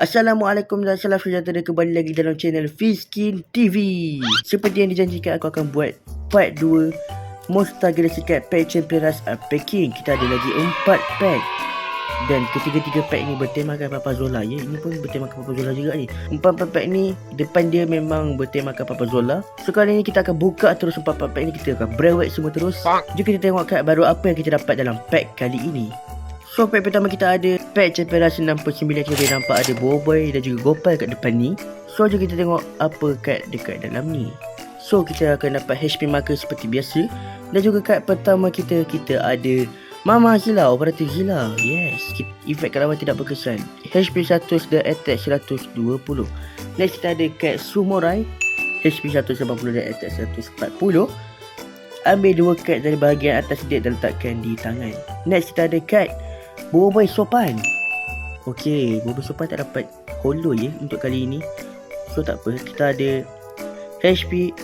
Assalamualaikum dan salam sejahtera, kembali lagi dalam channel Fizkin TV. Seperti yang dijanjikan, aku akan buat part 2 Monster Galaxy Card Pack Champion Rush Unpacking. Kita ada lagi 4 pack dan ketiga-tiga pack ni bertemakan Papa Zola ya. Ini pun bertemakan Papa Zola juga ni. 4 pack ni depan dia memang bertemakan Papa Zola. So kali ni kita akan buka terus 4 pack ni, kita akan brewek semua terus. Jom kita tengok kad baru apa yang kita dapat dalam pack kali ini. So pack pertama kita ada pack Champion Rush 69. Kita boleh nampak ada Boboiboy dan juga Gopal kat depan ni. So jom kita tengok apa kad dekat dalam ni. So kita akan dapat HP marker seperti biasa. Dan juga kad pertama kita ada Mama Zilla, Operator Zilla. Yes, efek kat lawan tidak berkesan. HP 100 dan attack 120. Next kita ada kad Sumorai, HP 180 dan attack 140. Ambil 2 kad dari bahagian atas dek dan letakkan di tangan. Next kita ada kad Boboiboy Sopan. Okey, Boboiboy Sopan tak dapat holo ya untuk kali ini. So tak apa, kita ada HP,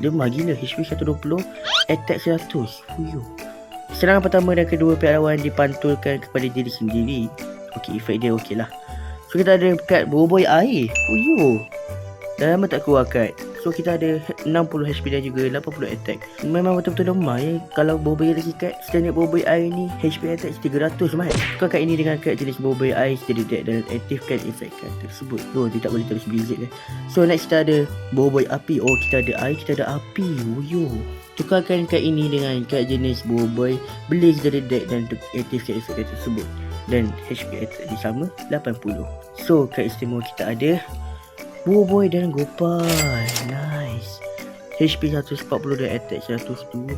lemah gila, HP 120, attack 100. Serangan pertama dan kedua pihak lawan dipantulkan kepada diri sendiri. Okey, efek dia okey lah. So kita ada kad Boboiboy air. Dah lama tak keluar kad. So kita ada 60 HP dan juga 80 attack. Memang betul-betul lemah ya. Kalau Boboiboy lagi kad standard Boboiboy air ni, HP attack 300 mat. Tukar kad ini dengan kad jenis Boboiboy air steady deck dan aktifkan efek kad tersebut. Dia tak boleh terus blizzard kan. So next kita ada Boboiboy api. Kita ada air, kita ada api. Tukarkan kad ini dengan kad jenis Boboiboy blaze dari deck dan aktifkan efek kad tersebut. Dan HP attack dia sama 80. So kad istimewa kita ada Boboiboy dan Gopal. Nice. HP 140 dan attack 120.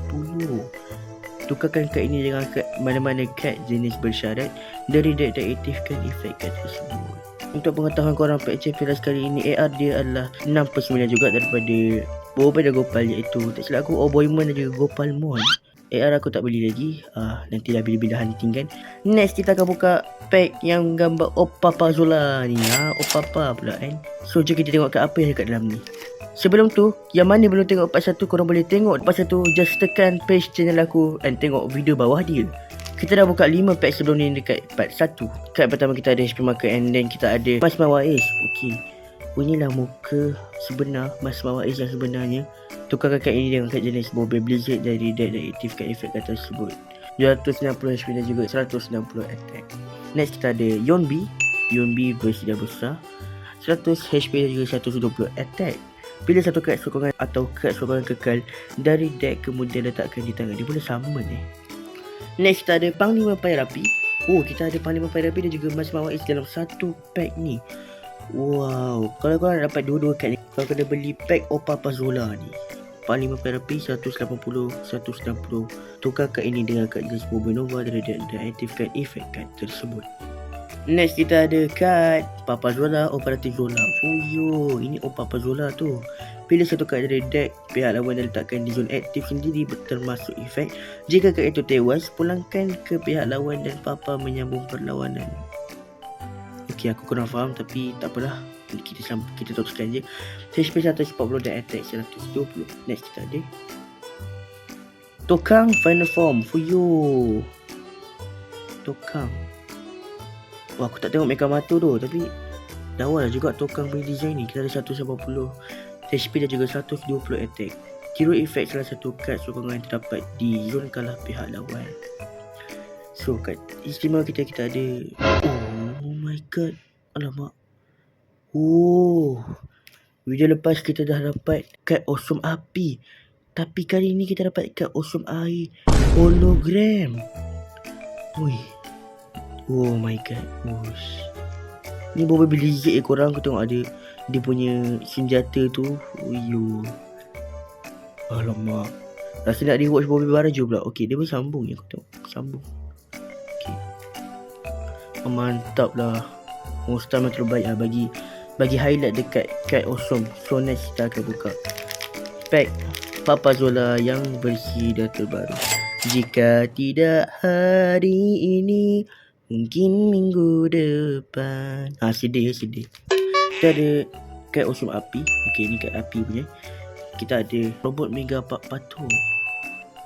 Tukarkan kad ini dengan kad mana-mana kad jenis bersyarat dari deck dan aktifkan efek kad tersebut. Untuk pengetahuan korang, pack Champion Rush kali ini AR dia adalah 6/9 juga daripada Boboiboy dan Gopal, iaitu tak silap aku Oboimon dan juga Gopalmon. AR aku tak beli lagi. Nantilah bila-bila hunting kan. Next kita akan buka pack yang gambar Papa Zola ni. Papa pula kan. So jom kita tengok kat apa yang dekat dalam ni. Sebelum tu, yang mana belum tengok part 1, korang boleh tengok part 1. Just tekan page channel aku dan tengok video bawah dia. Kita dah buka 5 pack sebelum ni dekat part 1. Kad pertama kita ada HP marker and then kita ada Mas Mawaiz. Okey, inilah muka sebenar Mas Mawaiz yang sebenarnya. Tukarkan kad ini dengan kad jenis Boboiboy Blizzard dari deck dan aktifkan efek kad tersebut. 260 HP dan juga 160 attack. Next kita ada Yonbi versi dah besar, 100 HP dan juga 120 attack. Pilih satu kad sokongan atau kad sokongan kekal dari deck, kemudian letakkan di tangan. Dia boleh summon Next kita ada Panglima Pairapi. Kita ada Panglima Pairapi dan juga Mas Mawaiz dalam satu pack ni. Wow, kalau korang dapat dua-dua kad ni, korang kena beli pack Papa Zola ni. Panglima Pairapi 180, 160. Tukar kad ini dengan kad jenis Boboiboy Nova dan aktifkan efek kad tersebut. Next kita ada kad Papa Zola, Operator Zola. Ini Papa Zola tu. Pilih satu kad dari deck pihak lawan dan letakkan di zon aktif sendiri termasuk efek. Jika kad itu tewas, pulangkan ke pihak lawan dan Papa menyambung perlawanan. Okey, aku kurang faham tapi tak apalah. Kita teruskan je. HP 140 dan attack 120. Next kita ada Tokang Final Form. Tokang. Aku tak tengok Mecha Matu tu, tapi lawa lah juga Tokang punya design ni. Kita ada 180 HP dan juga 120 attack. Hero effect salah satu kad sokongan yang terdapat di zon kalah pihak lawan. So kad istimewa kita ada oh my god, alamak. Video lepas kita dah dapat kad Awesome Api, tapi kali ni kita dapat kad Awesome Air hologram. Oh my god. Ni Boboiboy Blizzard korang. Aku tengok ada dia punya senjata tu. Alamak, rasa nak rewatch Boboiboy Barajo pula. Okey, dia bersambung ya. Aku tengok sambung. Okey, mantap lah. Monster memang terbaik lah bagi highlight dekat kad Awesome. So next kita akan buka pack Papa Zola yang versi dah terbaru. Jika tidak hari ini, mungkin minggu depan. Sedih. Kita ada kad Awesome Api. Okey, ni kad api punya. Kita ada robot Mega Pato.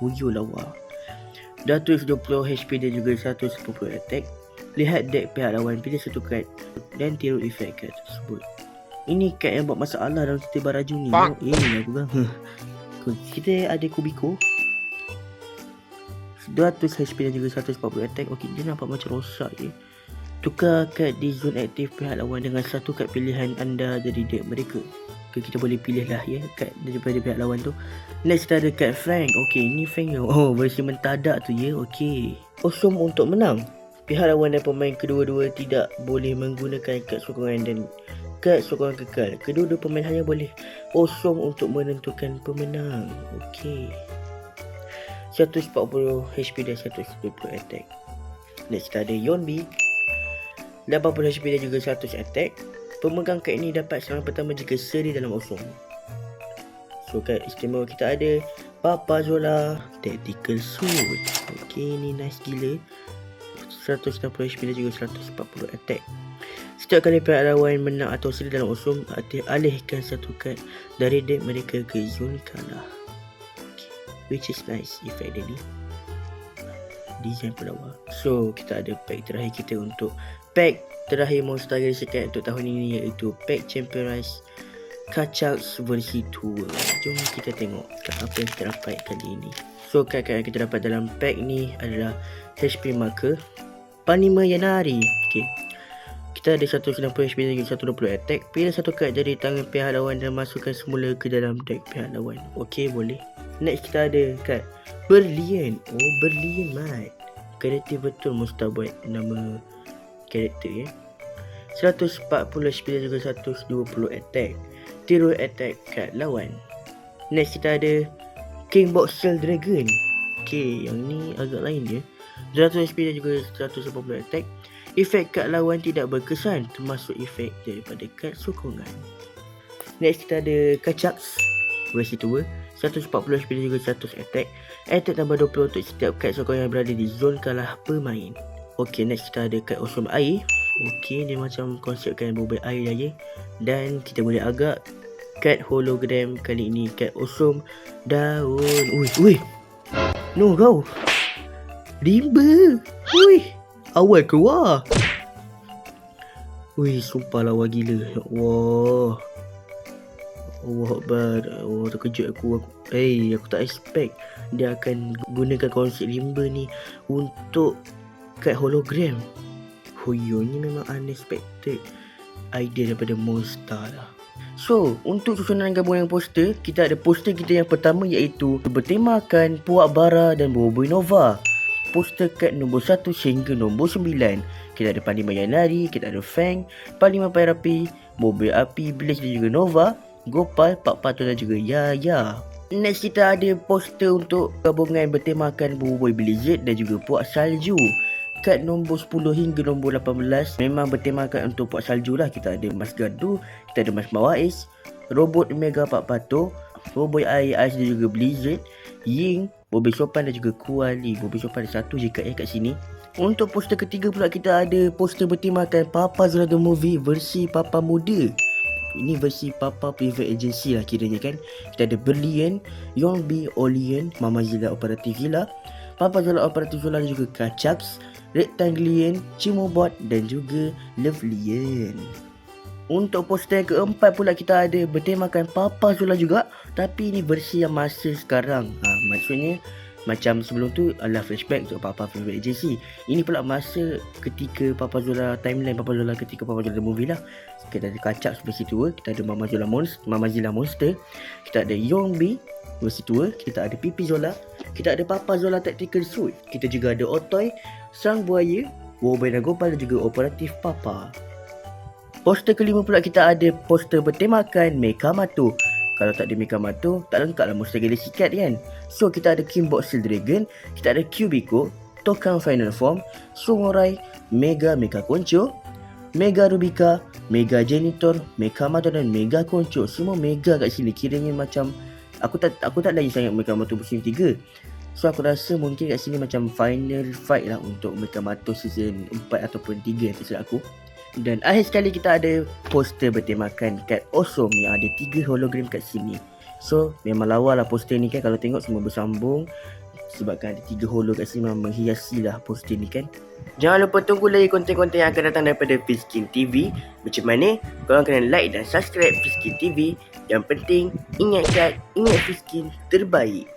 Lawa. 220 HP dan juga 110 attack. Lihat deck pihak lawan, pilih satu kad dan tiru efek kad tersebut. Ini kad yang buat masalah dalam cerita Baraju ni. Aku bang. Kita ada Kubiko 200 HP dan juga 140 attack. Okey, dia nampak macam rosak je. Tukar kad di zone aktif pihak lawan dengan satu kad pilihan anda jadi deck mereka. Okay, kita boleh pilih lah ya kad daripada pihak lawan tu. Next kita ada kad Frank. Okey, ni Frank je. Oh, versi mentadak tu ya. Okey. Awesome untuk menang. Pihak lawan dan pemain kedua-dua tidak boleh menggunakan kad sokongan dan kad sokongan kekal. Kedua-dua pemain hanya boleh awesome untuk menentukan pemenang. Okey. 140 HP dan 120 attack. Next kita ada Yonbi 80 HP dan juga 100 attack. Pemegang kad ini dapat serangan pertama jika seri dalam awesome. So kad istimewa kita ada Papa Zola Tactical Sword. Okey, ni nice gila. 160 HP dan juga 140 attack. Setiap kali pihak lawan menang atau seri dalam awesome, alihkan satu kad dari deck mereka ke zone kalah. Which is nice efek dia ni. Design pelawa. So kita ada pack terakhir kita untuk pack terakhir Monster Garage Card untuk tahun ini, iaitu pack Champion Rise Kachax versi 2. Jom kita tengok apa yang kita dapat kali ini. So kad yang kita dapat dalam pack ni adalah HP Marker Panima Yanari. Okay, kita ada 190 HP dan 120 attack. Pilih satu kad dari tangan pihak lawan dan masukkan semula ke dalam deck pihak lawan. Okay, boleh. Next kita ada kad Berlian. Oh, Berlian mat. Kreatif betul Musta buat nama karakter ya. 140 HP dan juga 120 attack. Tiru attack kad lawan. Next kita ada King Boxel Dragon. Okay, yang ni agak lain dia. 100 HP dan juga 180 attack. Efek kad lawan tidak berkesan, termasuk efek daripada kad sokongan. Next kita ada Kachax versi 2. 140 HP dan juga 100 attack. Attack tambah 20 untuk setiap kad sokongan yang berada di zone kalah pemain. Ok, next kita ada kad awesome air. Ok, dia macam konsepkan bubble air saja. Dan kita boleh agak kad hologram kali ini, kad awesome daun. Ui, no kau rimba. Ui, awal keluar. Ui, sumpah lawa gila. Wah, Allah Akbar. Oh, terkejut aku. Aku tak expect dia akan gunakan konsep limba ni untuk kad hologram. Huyo, ni memang unexpected idea daripada Monster lah. So, untuk susunan gabungan poster, kita ada poster kita yang pertama, iaitu bertemakan Puak Bara dan Boboi Nova. Poster kad nombor 1 sehingga nombor 9. Kita ada Panima Yanari, kita ada Fang, Panima Pairapi, Boboi Api, Blaze dan juga Nova, Gopal, Pak Pato dan juga Yaya. Next kita ada poster untuk gabungan bertemakan Boboi Blizzard dan juga Puak Salju. Kad nombor 10 hingga nombor 18 memang bertemakan untuk Puak Salju lah. Kita ada Mas Gardu, kita ada Mas Mawais, Robot Mega Pak Pato, Boboi Air Ais dan juga Blizzard, Ying, Boboi Sopan dan juga Kuali. Boboi Sopan ada satu je kat sini. Untuk poster ketiga pula kita ada poster bertemakan Papa Zola The Movie versi Papa Muda. Ini versi Papa Private Agency lah kiranya kan. Kita ada Berlian, Yongbi, Olian, Mama Zilla Operative Villa, Papa Zola Operative Zola dan juga Kachax, Rectanglian, Cimobot dan juga Lovelian. Untuk poster yang keempat pula kita ada bertemakan Papa Zola juga, tapi ini versi yang masa sekarang. Maksudnya macam sebelum tu adalah flashback untuk Papa Private Agency. Ini pula masa ketika Papa Zola, timeline Papa Zola ketika Papa Zola The Movie lah. Kita ada Kachax versi 2, kita ada Mama Zilla Monster, kita ada Yongbi versi 2, kita ada Pipi Zola, kita ada Papa Zola Tactical Suit, kita juga ada Otoy, Sang Buaya, Wobei dan Gopal dan juga Operatif Papa. Poster kelima pula kita ada poster bertemakan Mekamato. Kalau tak ada Mekamato, tak lengkap lah Monster Galaxy Card kan. So kita ada King Boxel Dragon, kita ada Cubiko, Tokang Final Form, Sungorai, Mega Koncho, Mega Rubika, Mega Janitor, Mekamato dan Mega Koncho. Semua Mega kat sini. Kiranya macam aku tak lagi sangat Mekamato musim 3. So aku rasa mungkin kat sini macam final fight lah untuk Mekamato season 4 ataupun 3 tak silap aku. Dan akhir sekali kita ada poster bertemakan kad awesome yang ada 3 hologram kat sini. So memang lawa lah poster ni kan, kalau tengok semua bersambung. sebabkan ada 3 holo kat sini memang menghiasilah poster ni kan. Jangan lupa tunggu lagi konten-konten yang akan datang daripada Fizkin TV. Macam mana? Korang kena like dan subscribe Fizkin TV. Yang penting, ingat Fizkin terbaik.